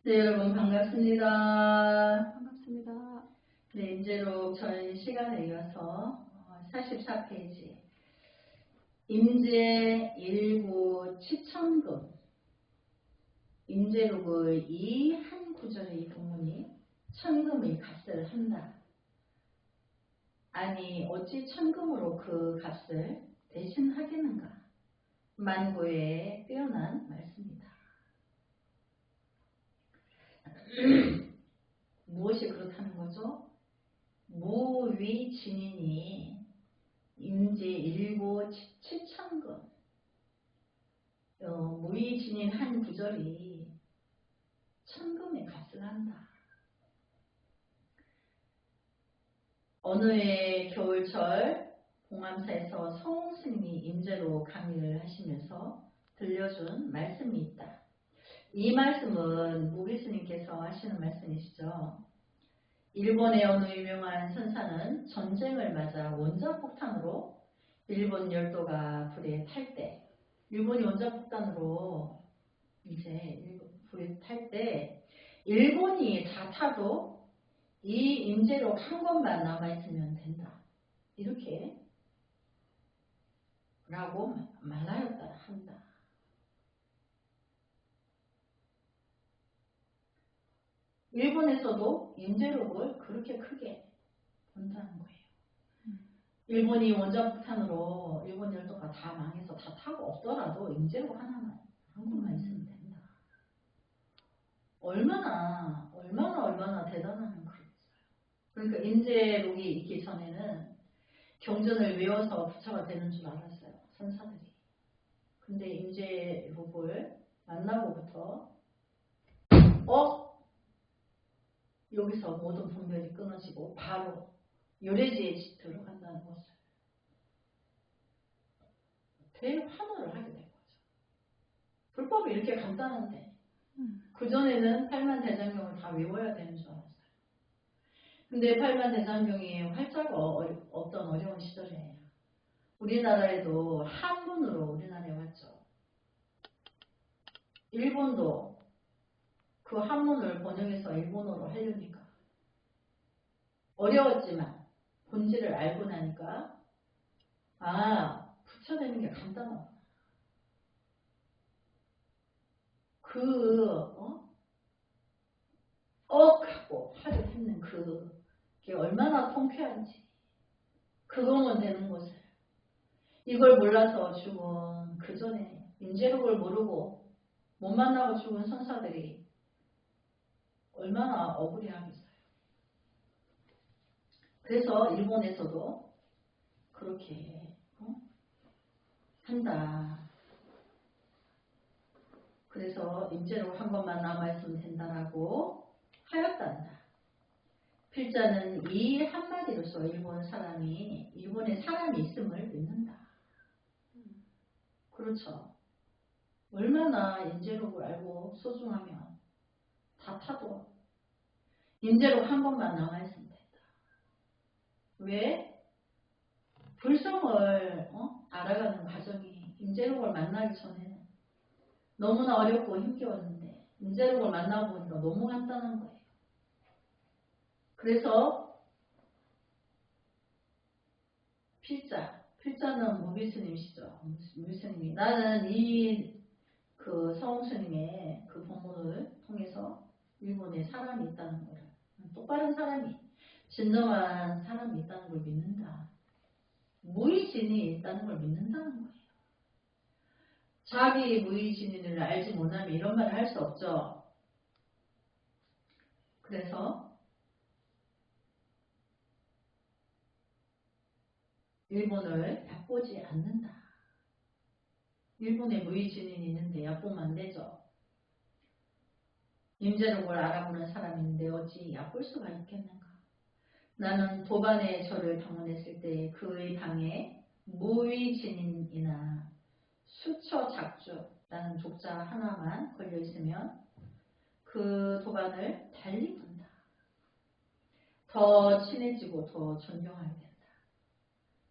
네, 여러분 반갑습니다. 반갑습니다. 네, 임재록 전 시간에 이어서 44페이지 임재 1구 치천금 임재록의 이 한 구절의 이 본문이 천금의 값을 한다. 아니 어찌 천금으로 그 값을 대신하겠는가. 만고의 뛰어난 말씀이다. 무엇이 그렇다는 거죠? 무위진인이 임재 1구 치천금 무위진인 한 구절이 천금의 값을 한다. 어느 해 겨울철 봉암사에서 성홍스님이 임재로 강의를 하시면서 들려준 말씀이 있다. 이 말씀은 무비스님께서 하시는 말씀이시죠. 일본의 어느 유명한 선사는 전쟁을 맞아 원자폭탄으로 일본 열도가 불에 탈 때, 일본이 원자폭탄으로 이제 불에 탈 때 일본이 다 타도 이 임재록 한 것만 남아있으면 된다. 이렇게 라고 말하였다 한다. 일본에서도 임재록을 그렇게 크게 본다는 거예요. 일본이 원자폭탄으로 일본 열도가 다 망해서 다 타고 없더라도 임재록 하나만 한 것만 있으면 된다. 얼마나 대단한 글이었어요. 그러니까 임재록이 있기 전에는 경전을 외워서 부처가 되는 줄 알았어요. 선사들이. 근데 임재록을 만나고부터 여기서 모든 분별이 끊어지고 바로 요래지에 들어간다는 것을 대환호를 하게 된 거죠. 불법이 이렇게 간단한데 그전에는 팔만대장경을 다 외워야 되는 줄 알았어요. 근데 팔만대장경이 활자가 없던 어려운 시절에 우리나라에도 한문으로 우리나라에 왔죠. 일본도 그 한문을 번역해서 일본어로 하려니까 어려웠지만 본질을 알고 나니까 붙여내는 게 간단하구나. 하고 화를 했는 그게 얼마나 통쾌한지 그거면 되는 것을 이걸 몰라서 죽은 그 전에 임재록을 모르고 못 만나고 죽은 선사들이 얼마나 억울해하겠어요. 그래서 일본에서도 그렇게 한다. 그래서 임재록 한 것만 남아있으면 된다라고 하였단다. 필자는 이 한마디로서 일본에 사람이 있음을 믿는다. 그렇죠. 얼마나 임재록을 알고 소중하면 다 타도 임재록 한 번만 남아있으면 된다. 왜? 불성을 알아가는 과정이 임재록을 만나기 전에는 너무나 어렵고 힘겨웠는데 임재록을 만나보니까 너무 간단한 거예요. 그래서 필자는 무비스님이시죠. 무비스님이 나는 성스님의 그 본문을 통해서 일본에 사람이 있다는 거를 똑바른 사람이 진정한 사람이 있다는 걸 믿는다. 무의진이 있다는 걸 믿는다는 거예요. 자기 무의진인을 알지 못하면 이런 말을 할 수 없죠. 그래서 일본을 얕보지 않는다. 일본에 무의진인이 있는데 얕보면 안 되죠. 임재록을 알아보는 사람인데 어찌 얕볼 수가 있겠는가. 나는 도반의 절을 방문했을 때 그의 방에 무의진인이나 수처작주라는 족자 하나만 걸려있으면 그 도반을 달리 본다. 더 친해지고 더 존경하게 된다.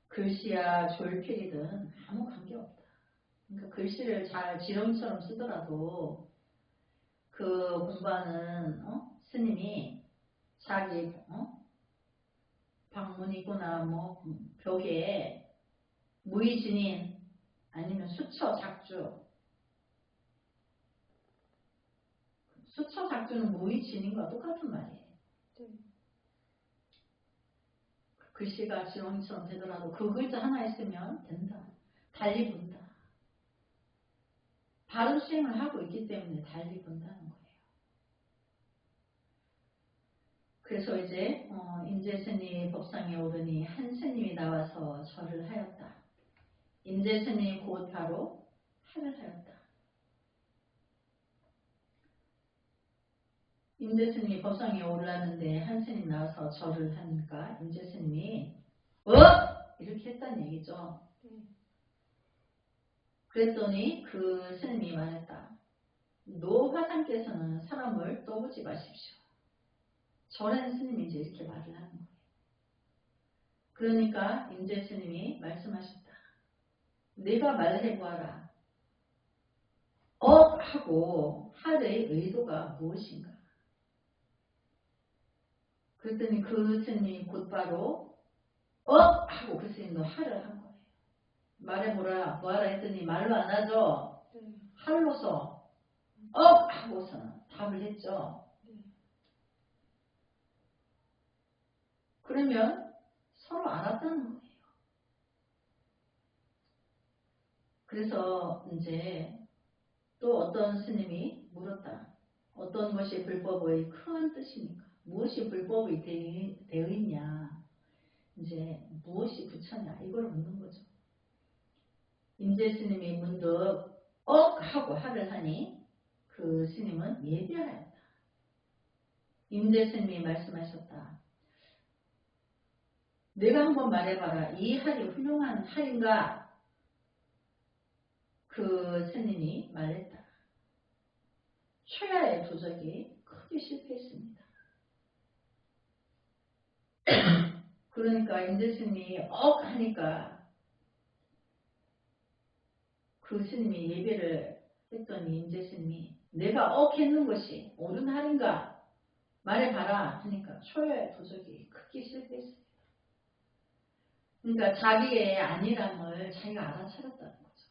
글씨야 졸필이든 아무 관계없다. 그러니까 글씨를 잘 지렁이처럼 쓰더라도 그 공부하는 스님이 자기 방문이거나 뭐 벽에 무의진인 아니면 수처 작주, 수처 작주는 무의진인과 똑같은 말이에요. 글씨가 지렁이처럼 되더라도 그 글자 하나 있으면 된다. 달리 본다. 바른 수행을 하고 있기 때문에 달리 본다는 거예요. 그래서 이제 인재스님 법상에 오르니 한 스님이 나와서 절을 하였다. 인재스님이 곧 바로 하를 하였다. 인재스님이 법상에 올랐는데 한 스님이 나와서 절을 하니까 인재스님이 이렇게 했다는 얘기죠. 그랬더니 그 스님이 말했다. 노화상께서는 사람을 떠보지 마십시오. 절한 스님이 이제 이렇게 말을 하는 거예요. 그러니까 인재 스님이 말씀하셨다. 네가 말해보아라. 하고 할의 의도가 무엇인가? 그랬더니 그 스님이 곧바로 하고 그 스님도 할을 한 거예요. 말해보라. 뭐하라 했더니 말로 안 하죠. 할로서 하고서는 답을 했죠. 그러면 서로 알았다는 거예요. 그래서 이제 또 어떤 스님이 물었다. 어떤 것이 불법의 큰 뜻입니까? 무엇이 불법이 되어 있냐? 이제 무엇이 부처냐? 이걸 묻는 거죠. 인재 스님이 문득 하고 하를 하니 그 스님은 예비하였다. 인재 스님이 말씀하셨다. 내가 한번 말해봐라. 이 할이 훌륭한 할인가? 그 스님이 말했다. 최하의 도적이 크게 실패했습니다. 그러니까 인재 스님이 하니까 그 스님이 예배를 했더니 인재 스님이 내가 했는 것이 옳은 할인가? 말해봐라 하니까 최하의 도적이 크게 실패했습니다. 그러니까 자기의 아니람을 자기가 알아차렸다는 거죠.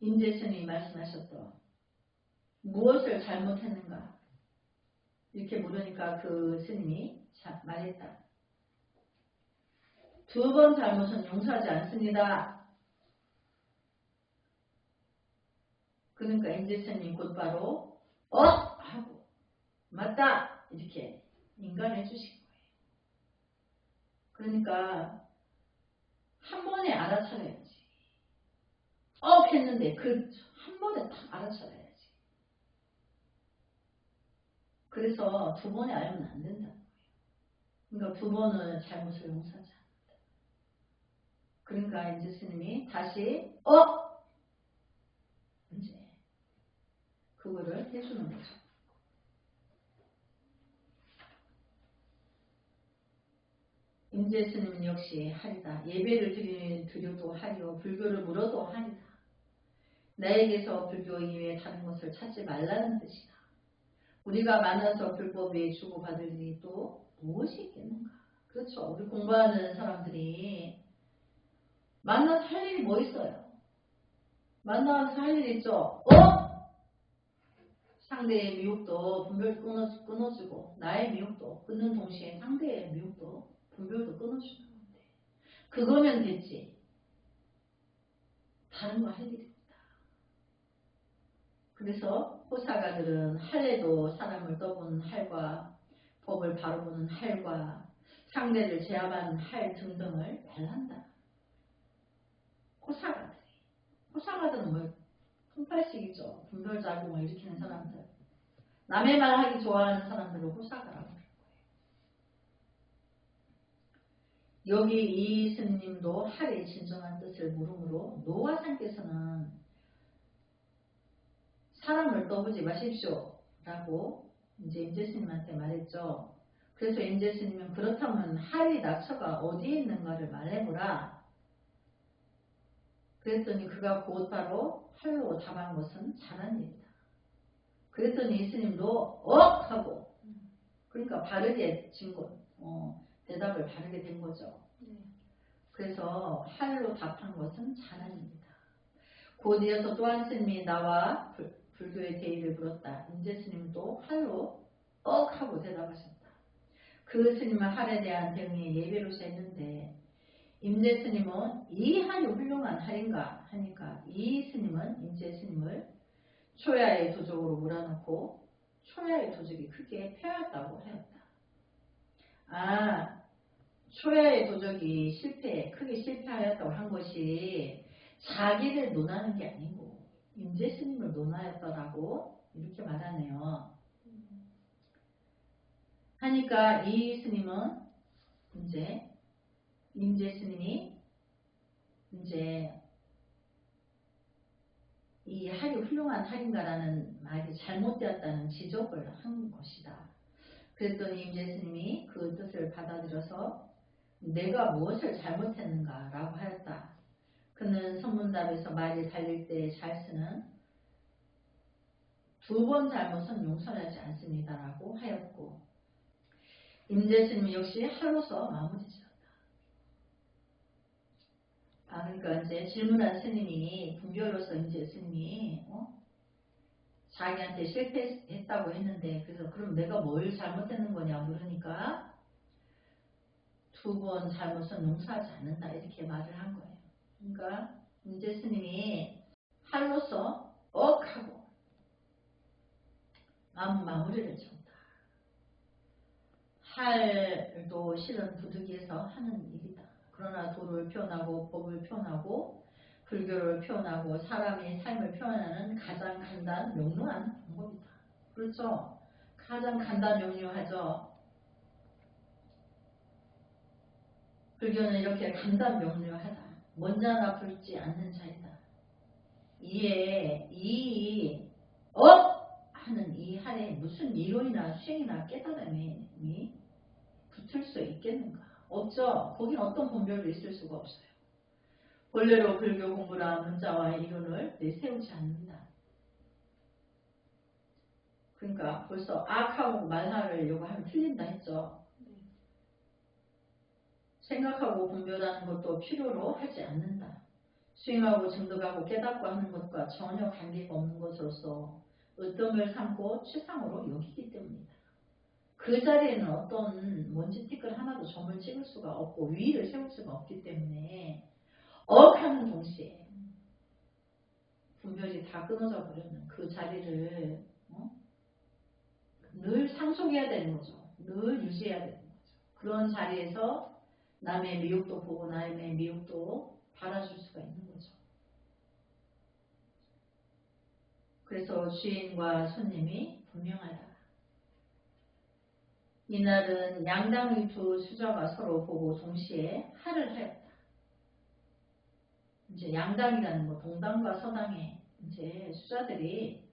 인재 스님이 말씀하셨던 무엇을 잘못했는가? 이렇게 물으니까 그 스님이 말했다. 2번 잘못은 용서하지 않습니다. 그러니까 인재 스님이 곧바로 하고 맞다 이렇게 인간해 주신 거예요. 그러니까 한 번에 알아차려야지. 했는데 그 한 번에 딱 알아차려야지. 그래서 2번에 알면 안 된다는 거예요. 그러니까 2번은 잘못을 용서하지 않는다. 그러니까 인재 스님이 다시 이제 그거를 해주는 거죠. 인재 스님은 역시 하리다. 예배를 드려도 하리요. 불교를 물어도 하리다. 나에게서 불교 이외에 다른 것을 찾지 말라는 뜻이다. 우리가 만나서 불법에 주고받을 일이 또 무엇이 있겠는가? 그렇죠. 우리 공부하는 사람들이 만나서 할 일이 뭐 있어요? 만나서 할 일이 있죠. 상대의 미혹도 분별 끊어주고 나의 미혹도 끊는 동시에 상대의 미혹도 분별도 끊어주는 건데 그거면 됐지. 다른 거 할 일이 없다. 그래서 호사가들은 할례도 사람을 떠보는 할과 법을 바로 보는 할과 상대를 제압하는 할 등등을 별한다. 호사가들은 뭐 품팔식이죠. 분별작용을 일으키는 사람들. 남의 말 하기 좋아하는 사람들을 호사가라고 하는 거예요. 여기 이 스님도 할의 진정한 뜻을 물음으로 노화상께서는 사람을 떠보지 마십시오 라고 이제 인재스님한테 말했죠. 그래서 인재스님은 그렇다면 할의 낙처가 어디에 있는가를 말해보라. 그랬더니 그가 곧바로 활로 답한 것은 잘한 일이다. 그랬더니 예수님도 하고 그러니까 바르게 대답을 바르게 된 거죠. 그래서 활로 답한 것은 잘한 일이다. 곧 이어서 또 한 스님이 나와 불교의 대의를 물었다. 임재 스님도 활로 하고 대답하셨다. 그 스님은 활에 대한 대응이 예배로서 했는데 임재 스님은 이 활이 훌륭한 활인가 하니까 이 스님은 임재 스님을 초야의 도적으로 몰아넣고 초야의 도적이 크게 펴였다고 하였다. 초야의 도적이 크게 실패하였다고 한 것이 자기를 논하는 게 아니고 임재 스님을 논하였다라고 이렇게 말하네요. 하니까 이 스님은 임재 스님이 이 활이 훌륭한 활인가라는 말이 잘못되었다는 지적을 한 것이다. 그랬더니 임재 스님이 그 뜻을 받아들여서 내가 무엇을 잘못했는가라고 하였다. 그는 선문답에서 말이 달릴 때 잘 쓰는 2번 잘못은 용서하지 않습니다라고 하였고 임재 스님 역시 할로서 마무리 지었다. 그러니까 이제 질문한 스님이 분별로서 임재 스님이 자기한테 실패했다고 했는데 그래서 그럼 내가 뭘 잘못했는 거냐 물으니까 2번 잘못은 용서하지 않는다 이렇게 말을 한 거예요. 그러니까 임재 스님이 할로서 하고 마무리를 지었다. 할도 실은 부득이해서 하는 일이다. 그러나 도를 표현하고 법을 표현하고 불교를 표현하고 사람의 삶을 표현하는 가장 간단 명료한 방법이다. 그렇죠? 가장 간단 명료하죠. 불교는 이렇게 간단 명료하다. 먼저 하나 불지 않는 자이다. 이에 하는 이 할에 무슨 이론이나 수행이나 깨달음이 붙을 수 있겠는가? 없죠. 거긴 어떤 분별도 있을 수가 없어요. 본래로 불교 공부라 문자와 이론을 내세우지 않는다. 그러니까 벌써 악하고 말하려고 하면 틀린다 했죠. 생각하고 분별하는 것도 필요로 하지 않는다. 수행하고 증득하고 깨닫고 하는 것과 전혀 관계가 없는 것으로서 으뜸을 삼고 추상으로 여기기 때문이다. 그 자리에는 어떤 먼지티끌 하나도 점을 찍을 수가 없고 위를 세울 수가 없기 때문에 하는 동시에 분별이 다 끊어져 버리는 그 자리를 늘 상속해야 되는 거죠. 늘 유지해야 되는 거죠. 그런 자리에서 남의 미혹도 보고 남의 미혹도 받아줄 수가 있는 거죠. 그래서 주인과 손님이 분명하다. 이날은 양당의 2 수자가 서로 보고 동시에 할을 하였다. 이제 양당이라는 거 동당과 서당의 이제 수자들이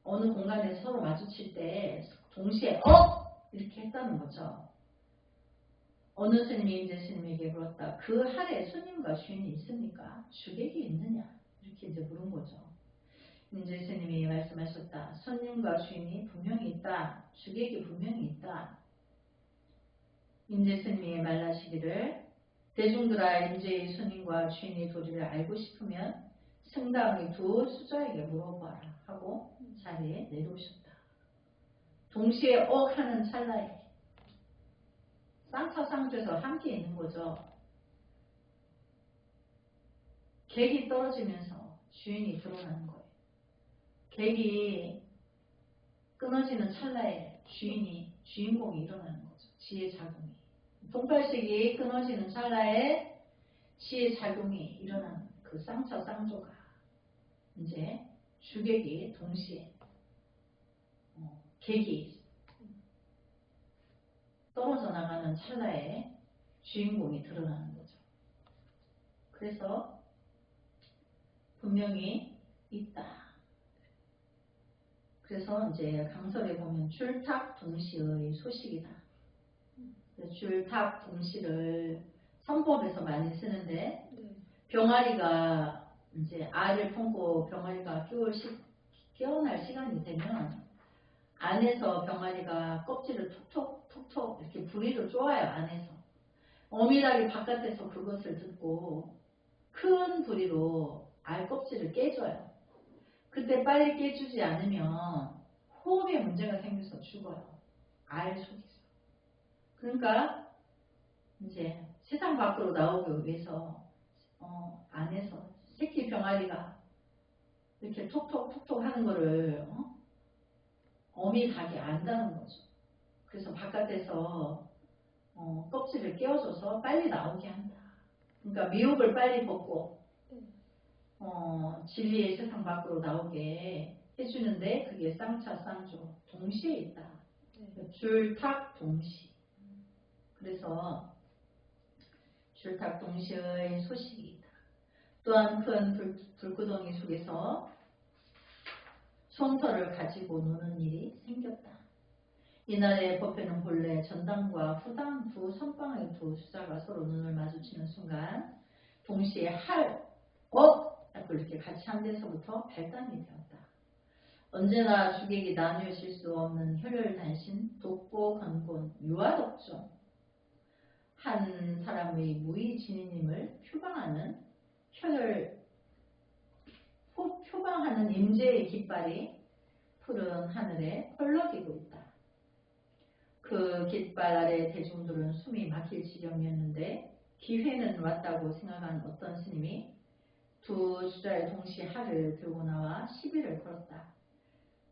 어느 공간에서 서로 마주칠 때 동시에 이렇게 했다는 거죠. 어느 스님이 임재 스님에게 물었다. 그 할에 손님과 주인이 있습니까? 주객이 있느냐? 이렇게 이제 물은 거죠. 임재 스님이 말씀하셨다. 손님과 주인이 분명히 있다. 주객이 분명히 있다. 임재 스님이 말하시기를 대중들아 임재의 손님과 주인의 도리를 알고 싶으면 승당의 2 수자에게 물어봐라 하고 자리에 내려오셨다. 동시에 하는 찰나에 쌍차쌍조에서 함께 있는 거죠. 객이 떨어지면서 주인이 드러나는 거예요. 객이 끊어지는 찰나에 주인공이 일어나는 거죠. 지혜 작용이. 동팔식이 끊어지는 찰나에 지혜 작용이 일어나는 그 쌍차쌍조가 이제 주객이 동시에 객이 떨어져 나가는 찰나에 주인공이 드러나는 거죠. 그래서 분명히 있다. 그래서 이제 강설에 보면 출탁 동시의 소식이다. 출탁 동시를 선법에서 많이 쓰는데 병아리가 이제 알을 품고 병아리가 깨어날 시간이 되면 안에서 병아리가 껍질을 톡톡 이렇게 부리로 쪼아요. 안에서. 어미닭이 바깥에서 그것을 듣고 큰 부리로 알 껍질을 깨줘요. 그때 빨리 깨주지 않으면 호흡에 문제가 생겨서 죽어요. 알 속에서. 그러니까 이제 세상 밖으로 나오기 위해서 안에서 새끼 병아리가 이렇게 톡톡 하는 거를 어미 닭이 안다는 거죠. 그래서 바깥에서 껍질을 깨워줘서 빨리 나오게 한다. 그러니까 미혹을 빨리 벗고 진리의 세상 밖으로 나오게 해주는데 그게 쌍차 쌍조 동시에 있다. 줄탁 동시. 그래서 줄탁 동시의 소식이 있다. 또한 큰 불구덩이 속에서 솜털을 가지고 노는 일이 생겼다. 이날의 법회는 본래 전당과 후당 두 선방의 두 수자가 서로 눈을 마주치는 순간 동시에 하고 이렇게 같이 한 데서부터 발단이 되었다. 언제나 주객이 나뉘어질 수 없는 혈혈단신, 독보, 건곤, 유아독존 한 사람의 무의진인임을 표방하는 임재의 깃발이 푸른 하늘에 펄럭이고 있다. 그 깃발 아래 대중들은 숨이 막힐 지경이었는데 기회는 왔다고 생각한 어떤 스님이 두 수자의 동시에 활을 들고 나와 시비를 걸었다.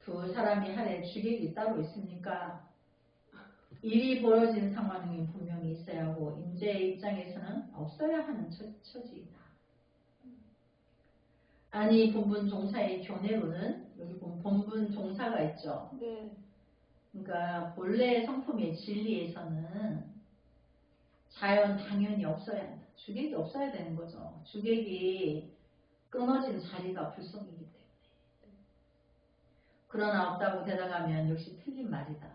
두 사람이 활에 주객이 따로 있습니까? 일이 벌어진 상황이 분명히 있어야 하고 임재의 입장에서는 없어야 하는 처지이다. 아니 본분 종사의 견해로는 여기 보면 본분 종사가 있죠. 네. 그러니까 본래 성품의 진리에서는 자연 당연히 없어야 한다. 주객이 없어야 되는 거죠. 주객이 끊어진 자리가 불성이기 때문에. 그러나 없다고 대답하면 역시 틀린 말이다.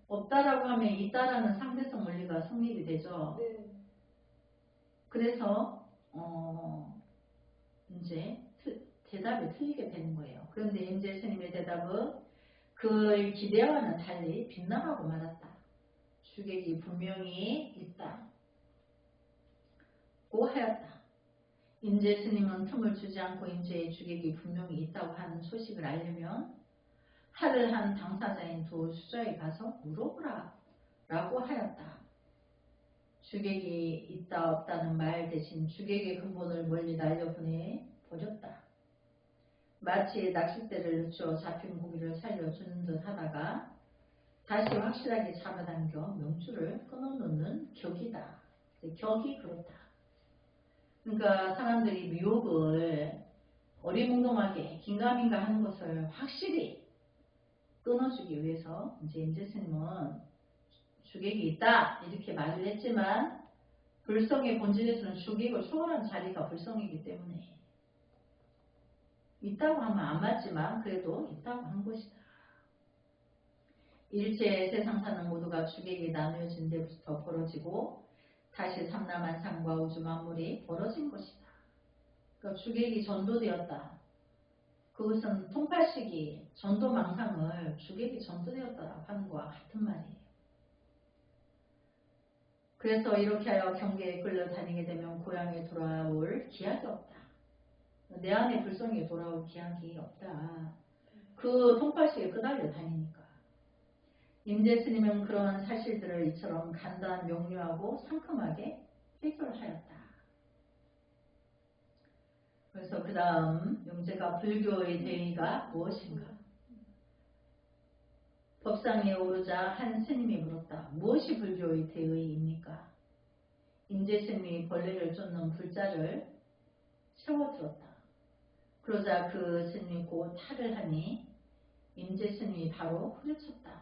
없다라고 하면 있다라는 상대성 원리가 성립이 되죠. 네. 그래서 이제 대답이 틀리게 되는 거예요. 그런데 임재 스님의 대답은 그의 기대와는 달리 빗나가고 말았다. 주객이 분명히 있다고 하였다. 임재 스님은 틈을 주지 않고 임재의 주객이 분명히 있다고 하는 소식을 알려면 할을 한 당사자인 두 수자에 가서 물어보라 라고 하였다. 주객이 있다 없다는 말 대신 주객의 근본을 멀리 날려보내 버렸다. 마치 낚싯대를 늦춰 잡힌 고기를 살려주는 듯 하다가 다시 확실하게 잡아당겨 명줄을 끊어놓는 격이다. 격이 그렇다. 그러니까 사람들이 미혹을 어리몽동하게 긴가민가 하는 것을 확실히 끊어주기 위해서 이제 임재스님은 주객이 있다 이렇게 말을 했지만 불성의 본질에서는 주객을 초월한 자리가 불성이기 때문에 있다고 하면 안 맞지만 그래도 있다고 한 것이다. 일체 세상 사는 모두가 주객이 나누어진 데부터 벌어지고 다시 삼라만상과 우주 만물이 벌어진 것이다. 그러니까 주객이 전도되었다. 그것은 통팔식이 전도망상을 주객이 전도되었다라고 하는 것과 같은 말이에요. 그래서 이렇게 하여 경계에 끌려다니게 되면 고향에 돌아올 기약이 없다. 내 안에 불성이 돌아올 기약이 없다. 그 통팔식에 끄달려 다니니까. 임재스님은 그러한 사실들을 이처럼 간단 명료하고 상큼하게 해결하였다. 그래서 그 다음 용제가 불교의 대의가 무엇인가? 법상에 오르자 한 스님이 물었다. 무엇이 불교의 대의입니까? 임재스님이 벌레를 쫓는 불자를 세워들었다. 그러자 그 스님이 곧 탈을 하니 임재스님이 바로 후려쳤다.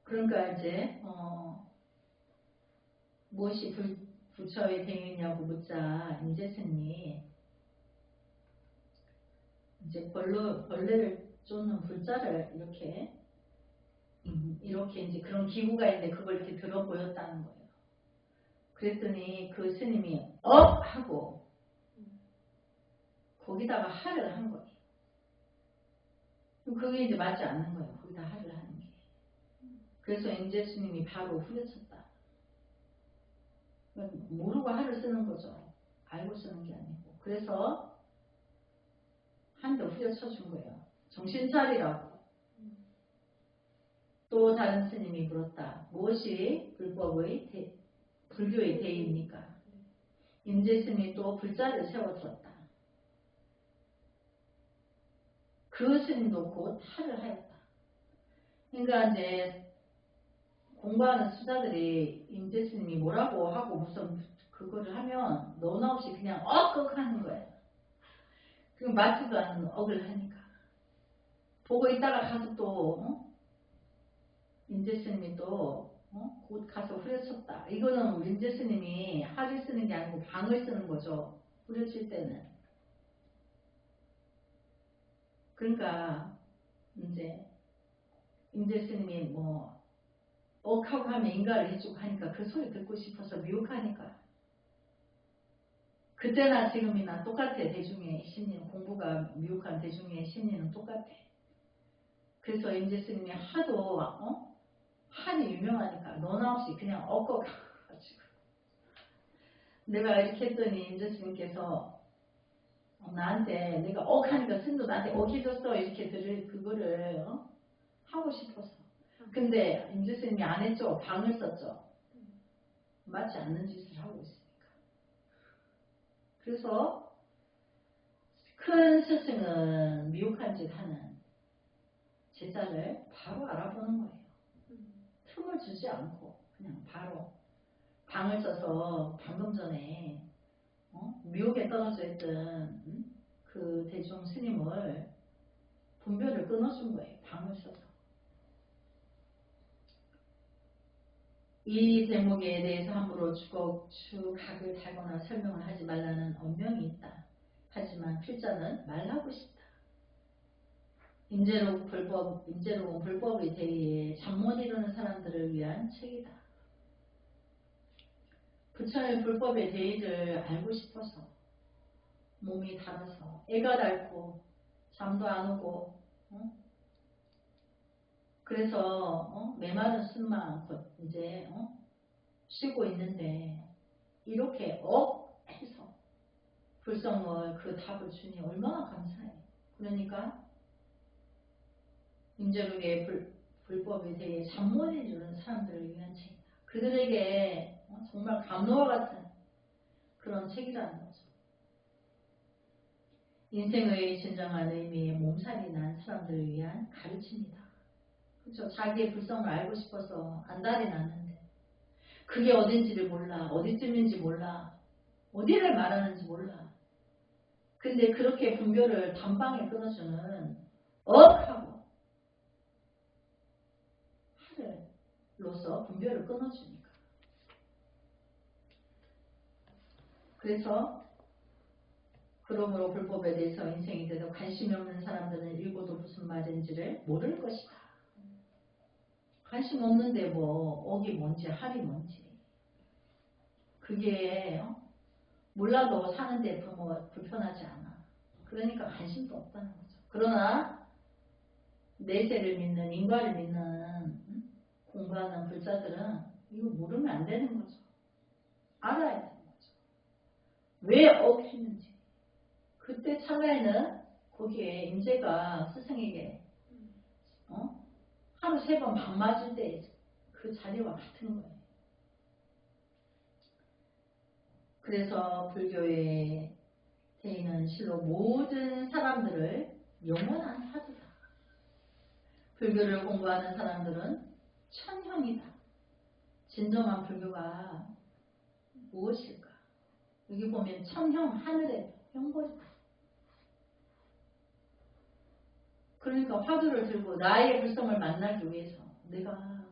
그러니까 이제 무엇이 부처의 대의냐고 묻자 임재스님이 이제 벌레를 쫓는 불자를 이렇게 이제 그런 기구가 있는데 그걸 이렇게 들어 보였다는 거예요. 그랬더니 그 스님이 업! 하고 거기다가 하를 한 거예요. 그게 이제 맞지 않는 거예요. 거기다 하를 하는 게. 그래서 인제 스님이 바로 후려쳤다. 모르고 하를 쓰는 거죠. 알고 쓰는 게 아니고. 그래서 한 대 후려쳐준 거예요. 정신 차리라고. 또 다른 스님이 물었다. 무엇이 불교의 대의입니까? 인제 스님이 또 불자를 세워들었다. 그 스님도 곧 하를 하였다. 그러니까 이제 공부하는 수자들이 인제 스님이 뭐라고 하고 무슨 그거를 하면 너나 없이 그냥 억억 하는 거예요. 그 맞지도 않는 억을 하니까. 보고 있다가 가서 또 인제 스님이 또 곧 가서 후려쳤다. 이거는 인제 스님이 하를 쓰는 게 아니고 방을 쓰는 거죠. 후려칠 때는. 그러니까 이제 인제 스님이 뭐 억하고 하면 인가를 해주고 하니까 그 소리 듣고 싶어서 미혹하니까. 그때나 지금이나 똑같아. 대중의 심리는. 공부가 미혹한 대중의 심리는 똑같아. 그래서 인제 스님이 하도 한이 유명하니까 너나 없이 그냥 엇거가지고 내가 이렇게 했더니 인제 스님께서 나한테 내가 억하니까 스님도 나한테 억해줬어 이렇게 들을 그거를 하고 싶어서. 근데 인제 스님이 안 했죠. 방을 썼죠. 맞지 않는 짓을 하고 있으니까. 그래서 큰 스승은 미혹한 짓 하는 제자를 바로 알아보는 거예요. 틈을 주지 않고 그냥 바로 방을 써서 방금 전에 미혹에 떨어져 있던 그 대중 스님을 분별을 끊어준 거예요. 방을 써서. 이 대목에 대해서 함부로 추각을 달거나 설명을 하지 말라는 엄명이 있다. 하지만 필자는 말하고 싶다. 임재로운 불법의 대의에 잠 못 이루는 사람들을 위한 책이다. 부처의 불법의 대의를 알고 싶어서 몸이 달아서 애가 닳고 잠도 안 오고 그래서 메마른 숨만 이제 쉬고 있는데 이렇게 해서 불성을 그 답을 주니 얼마나 감사해. 그러니까 임재록의 불법에 대해 잠 못 이루는 사람들을 위한 책이다. 그들에게 정말 감로와 같은 그런 책이라는 거죠. 인생의 진정한 의미의 몸살이 난 사람들을 위한 가르침이다. 그렇죠. 자기의 불성을 알고 싶어서 안달이 났는데 그게 어딘지를 몰라. 어디쯤인지 몰라. 어디를 말하는지 몰라. 근데 그렇게 분별을 단방에 끊어주는 억하고 하를로서 분별을 끊어주니까. 그래서 그러므로 불법에 대해서 인생이 돼도 관심이 없는 사람들은 읽어도 무슨 말인지를 모를 것이다. 관심 없는데 뭐 억이 뭔지 할이 뭔지 그게 몰라도 사는데 뭐 불편하지 않아. 그러니까 관심도 없다는 거죠. 그러나 내세를 믿는 인과를 믿는 공부하는 불자들은 이거 모르면 안 되는 거죠. 알아야 되는 거죠. 왜 억했는지. 그때 찰나에는 거기에 임재가 스승에게 하루 3번 방 맞을 때 그 자리와 같은 거예요. 그래서 불교의 대의는 실로 모든 사람들을 영원한 화두다. 불교를 공부하는 사람들은 천형이다. 진정한 불교가 무엇일까? 여기 보면 천형 하늘의 형벌이다. 그러니까 화두를 들고 나의 불성을 만나기 위해서 내가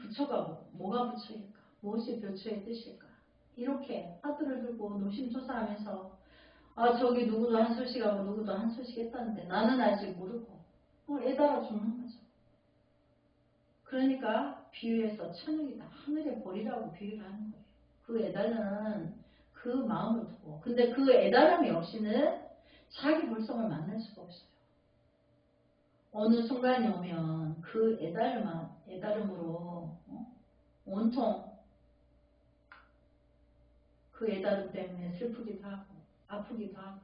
부처가 뭐가 부처일까? 무엇이 부처의 뜻일까? 이렇게 화두를 들고 노심초사하면서 저기 누구도 한 소식 하고 누구도 한 소식 했다는데 나는 아직 모르고 애달아 죽는 거죠. 그러니까 비유해서 천육이다. 하늘의 벌이라고 비유를 하는 거예요. 그 애달는 그 마음을 두고. 근데 그 애달음이 없이는 자기 불성을 만날 수가 없어요. 어느 순간이 오면 그 애달음으로 온통 그 애달음 때문에 슬프기도 하고 아프기도 하고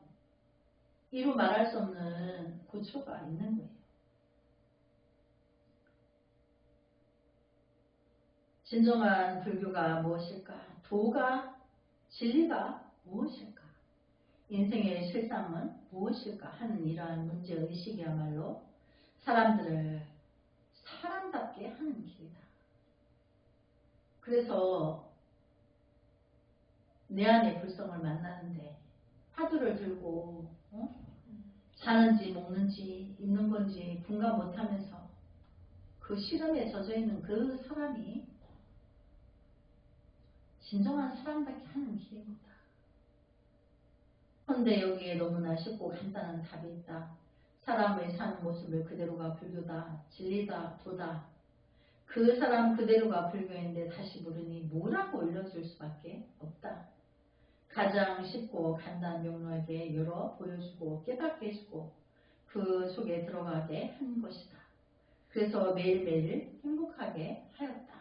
이루 말할 수 없는 고초가 있는 거예요. 진정한 불교가 무엇일까? 도가, 진리가 무엇일까? 인생의 실상은 무엇일까 하는 이러한 문제의식이야말로 사람들을 사람답게 하는 길이다. 그래서 내 안의 불성을 만나는데 화두를 들고 자는지 먹는지 입는 건지 분간 못하면서 그 시름에 젖어있는 그 사람이 진정한 사람답게 하는 길입니다. 그런데 여기에 너무나 쉽고 간단한 답이 있다. 사람의 사는 모습을 그대로가 불교다. 진리다. 도다. 그 사람 그대로가 불교인데 다시 물으니 뭐라고 올려줄 수밖에 없다. 가장 쉽고 간단 명료하게 열어 보여주고 깨닫게 해주고 그 속에 들어가게 한 것이다. 그래서 매일매일 행복하게 하였다.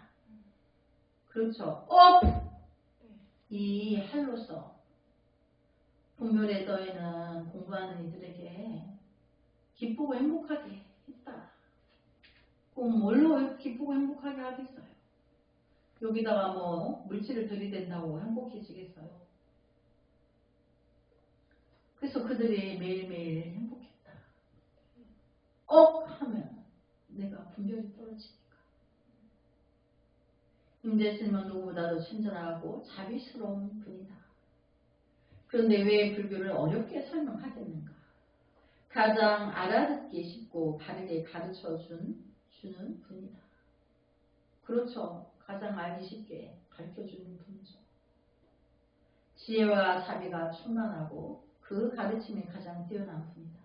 그렇죠. 이 할로서 공멸에 떠있는 공부하는 이들에게 기쁘고 행복하게 했다. 그럼 뭘로 기쁘고 행복하게 하겠어요? 여기다가 뭐 물질을 들이댄다고 행복해지겠어요? 그래서 그들이 매일매일 행복했다. 하면 내가 분별이 떨어지니까. 임재스님은 누구보다도 친절하고 자비스러운 분이다. 그런데 왜 불교를 어렵게 설명하겠는가? 가장 알아듣기 쉽고 바르게 가르쳐주는 분이다. 그렇죠. 가장 알기 쉽게 가르쳐주는 분이죠. 지혜와 자비가 충만하고 그 가르침이 가장 뛰어난 분이다.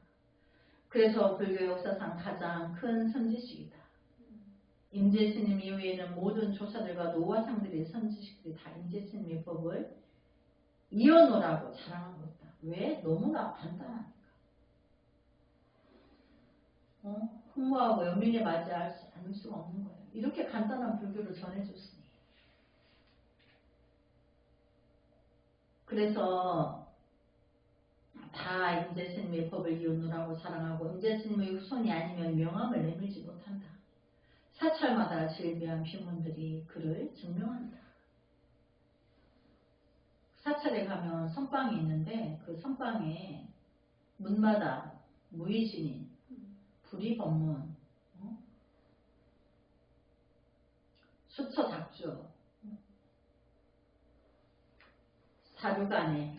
그래서 불교 역사상 가장 큰 선지식이다. 임재스님 이후에는 모든 조사들과 노화상들의 선지식들이 다 임재스님의 법을 이어놓으라고 자랑하고 있다. 왜? 너무나 간단하니까. 흠모하고 연민에 맞지 않을 수가 없는 거예요. 이렇게 간단한 불교를 전해줬으니. 그래서 다 임재스님의 법을 이어놓으라고 자랑하고 임재스님의 후손이 아니면 명함을 내밀지 못한다. 사찰마다 질비한 비문들이 그를 증명한다. 사찰에 가면 선방이 있는데 그 선방에 문마다 무의신인, 불의법문, 수처작주, 사류간에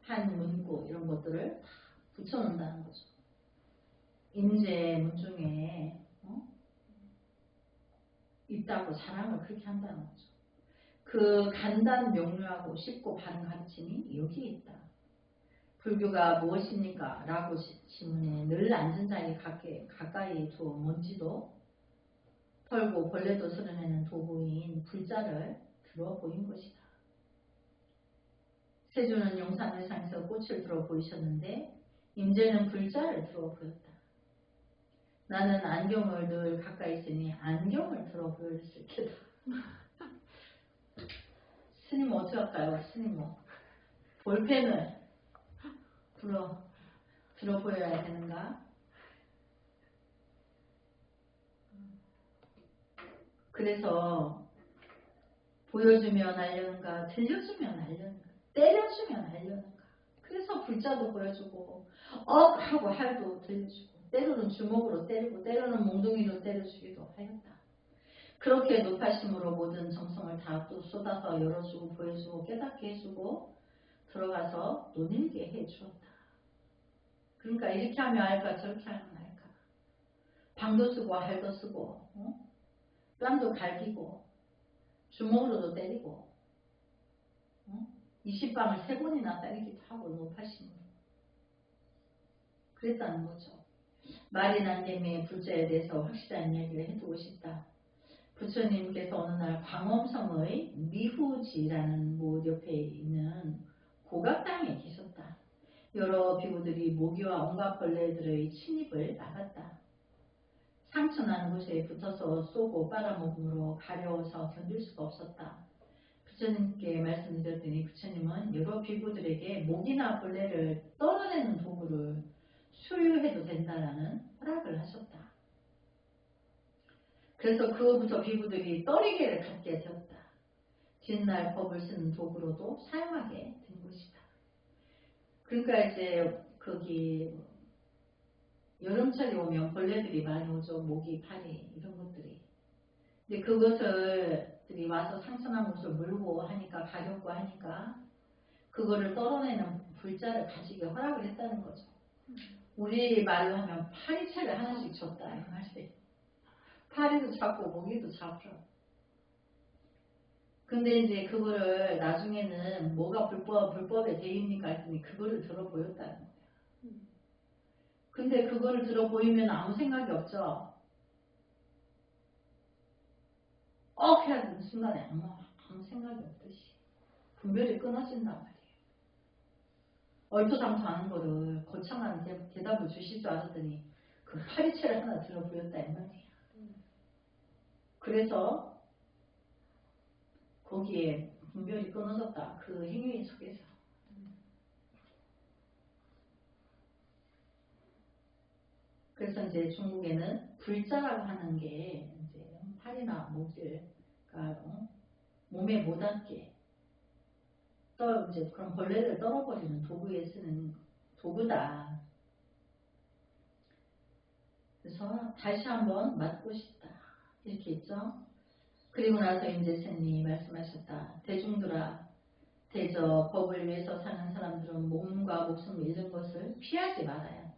한 문구 이런 것들을 다 붙여놓는다는 거죠. 임재 문중에 있다고 자랑을 그렇게 한다는 거죠. 그 간단 명료하고 쉽고 바른 가르침이 여기에 있다. 불교가 무엇입니까? 라고 질문에 늘 앉은 자리 가까이 두어 뭔지도 털고 벌레도 쓸어내는 도구인 불자를 들어 보인 것이다. 세조는 용산의상에서 꽃을 들어 보이셨는데 임재는 불자를 들어 보였다. 나는 안경을 늘 가까이 쓰니 안경을 들어 보였을 테다. 스님 어떻게 할까요? 스님 볼펜을 들어 보여야 되는가? 그래서 보여주면 알려는가, 들려주면 알려는가, 때려주면 알려는가. 그래서 불자도 보여주고 하고 할도 들려주고 때로는 주먹으로 때리고 때로는 몽둥이로 때려주기도 하였다. 그렇게 높아심으로 모든 정성을 다 또 쏟아서 열어주고 보여주고 깨닫게 해주고 들어가서 논일게 해주었다. 그러니까 이렇게 하면 알까 저렇게 하면 알까. 방도 쓰고 할도 쓰고 뺨도 갈기고 주먹으로도 때리고 20방을 3번이나 때리기도 하고 높아심으로 그랬다는 거죠. 말이 난김에 불자에 대해서 확실한 이야기를 해두고 싶다. 부처님께서 어느 날 광엄성의 미후지라는 못 옆에 있는 고각당에 계셨다. 여러 비구들이 모기와 온갖 벌레들의 침입을 막았다. 상처난 곳에 붙어서 쏘고 빨아먹음으로 가려워서 견딜 수가 없었다. 부처님께 말씀드렸더니 부처님은 여러 비구들에게 모기나 벌레를 떨어내는 도구를 소유해도 된다라는 허락을 하셨다. 그래서 그 후부터 비구들이 떠리개를 갖게 되었다. 뒷날 법을 쓰는 도구로도 사용하게 된 것이다. 그러니까 이제 거기 여름철이 오면 벌레들이 많이 오죠. 모기, 파리 이런 것들이. 근데 그것들이 와서 상처난 곳을 물고 하니까 가렵고 하니까 그거를 떨어내는 불자를 가지게 허락을 했다는 거죠. 우리 말로 하면 파리채를 하나씩 줬다 이 말이에요. 파리도 잡고 모기도 잡죠. 근데 이제 그거를 나중에는 뭐가 불법에 대입니까 했더니 그거를 들어 보였다는 거예요. 근데 그거를 들어 보이면 아무 생각이 없죠. 해야 되는 순간에 아무 생각이 없듯이 분별이 끊어진단 말이에요. 얼토당토하는 거를 거창한 대답을 주실 줄 알았더니 그 파리채를 하나 들어 보였다 이 말이에요. 그래서 거기에 분별이 끊어졌다. 그 행위 속에서. 그래서 이제 중국에는 불자라고 하는 게 이제 파리나 모기가 몸에 못 앉게 이제 그런 벌레를 떨어버리는 도구에 쓰는 도구다. 그래서 다시 한번 맞고 싶다. 이렇게 있죠. 그리고 나서 인제스님이 말씀하셨다. 대중들아, 대저 법을 위해서 사는 사람들은 몸과 목숨을 잃는 것을 피하지 말아야 한다.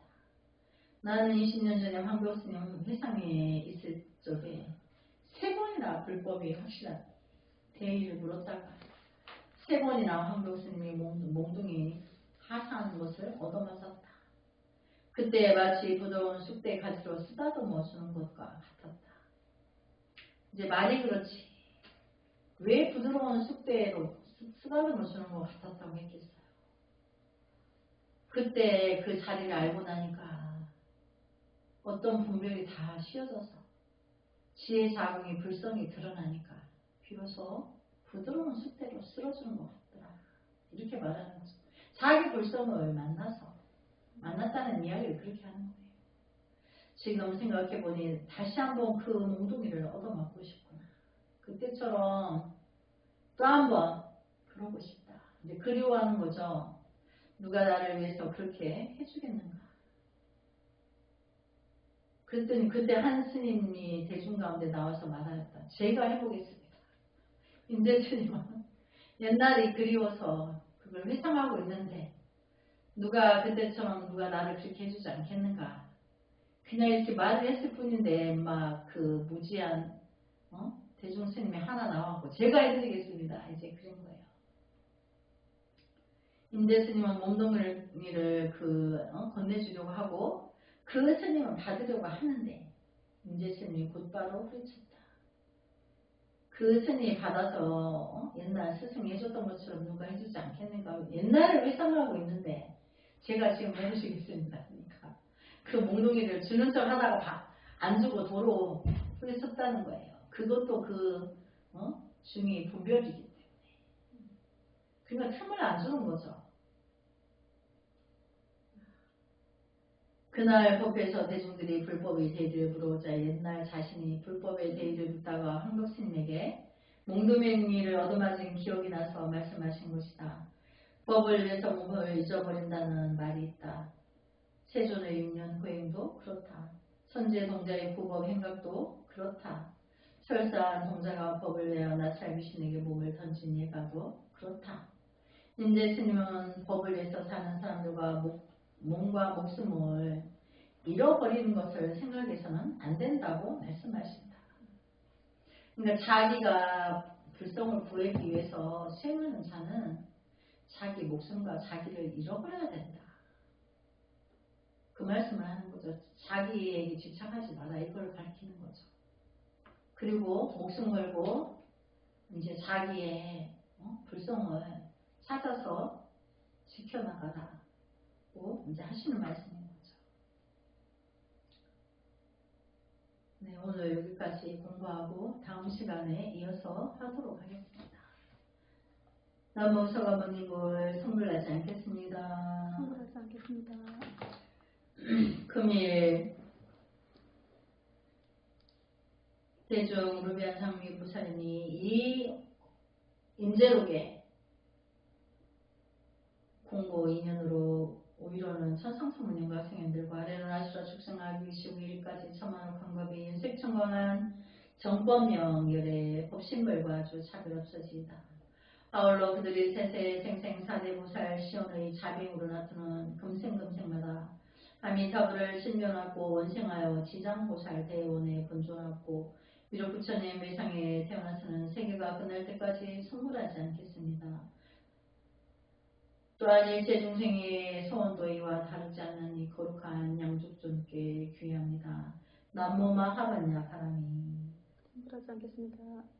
나는 20년 전에 황교스님 회상에 있을 적에 3번이나 불법이 확실한 대의를 물었다가 3번이나 황교스님이 몽둥이 하사하는 것을 얻어맞았다. 그때 마치 부드러운 쑥대 가지로 쓰다듬어 주는 것과 같았다. 이제 말이 그렇지. 왜 부드러운 쑥대로 쓰다듬어 주는 것 같았다고 했겠어요. 그때 그 자리를 알고 나니까 어떤 분별이 다 쉬어져서 지혜 자궁이 불성이 드러나니까 비로소 부드러운 쑥대로 쓸어주는 것 같더라. 이렇게 말하는 거죠. 자기 불성을 만났다는 이야기를 그렇게 하는 거예요. 지금 생각해보니 다시 한번 그 몽둥이를 얻어맞고 싶구나. 그때처럼 또 한번 그러고 싶다. 이제 그리워하는 거죠. 누가 나를 위해서 그렇게 해주겠는가. 그랬더니 그때 한 스님이 대중 가운데 나와서 말하였다. 제가 해보겠습니다. 인제 스님은 옛날이 그리워서 그걸 회상하고 있는데 누가 그때처럼 누가 나를 그렇게 해주지 않겠는가. 그냥 이렇게 말을 했을 뿐인데 막 그 무지한 대중 스님이 하나 나왔고 제가 해드리겠습니다. 이제 그런 거예요. 인제 스님은 몸뚱이를 건네주려고 하고 그 스님은 받으려고 하는데 인제 스님이 곧바로 후리쳤다. 그 스님이 받아서 옛날 스승이 해줬던 것처럼 누가 해주지 않겠는가. 옛날을 회상하고 있는데 제가 지금 해주시겠습니다. 그러니까 그 몽둥이를 주는 척 하다가 안 주고 도로 후리쳤다는 거예요. 그것도 중이 분별이기 때문에. 그러니까 틈을 안 주는 거죠. 그날 법회에서 대중들이 불법의 대의를 물어오자 옛날 자신이 불법의 대의를 묻다가 황덕스님에게 몽둥이를 얻어맞은 기억이 나서 말씀하신 것이다. 법을 위해서 몸을 잊어버린다는 말이 있다. 세존의 6년 후행도 그렇다. 선제 동자의 부법 행각도 그렇다. 설사한 동자가 법을 내어 나찰 귀신에게 몸을 던진 예가도 그렇다. 인제 스님은 법을 위해서 사는 사람들과 몸과 목숨을 잃어버리는 것을 생각해서는 안 된다고 말씀하신다. 그러니까 자기가 불성을 구하기 위해서 수행하는 자는 자기 목숨과 자기를 잃어버려야 된다. 그 말씀을 하는 거죠. 자기에게 집착하지 마라. 이걸 가르치는 거죠. 그리고 목숨 걸고 이제 자기의 불성을 찾아서 지켜나가라고 이제 하시는 말씀인 거죠. 네, 오늘 여기까지 공부하고 다음 시간에 이어서 하도록 하겠습니다. 나무서가모님을 성불하지 않겠습니다. 성불하지 않겠습니다. 금일 대중 루비안 상미 부사님이 이 임재록의 공고 2년으로 오히려는 천상수문님과 생인들과 아래는 아수라 축생하기 25일까지 천만억 환갑이 인색천건한 정법령 열의 법신벌과 아주 차별 없어지이다. 아울러 그들이 세세 생생 사대보살 시온의 자빙으로 나타나는 금생금생마다 아미타불을 신면하고 원생하여 지장보살 대원에 본존하고 비록 부처님 매상에 태어나서는 세계가 끝날 때까지 성불하지 않겠습니다. 또한 일체 중생의 소원도 이와 다르지 않는 이 거룩한 양죽존께 귀합니다. 남모마 하반야 바람이 성불하지 않겠습니다.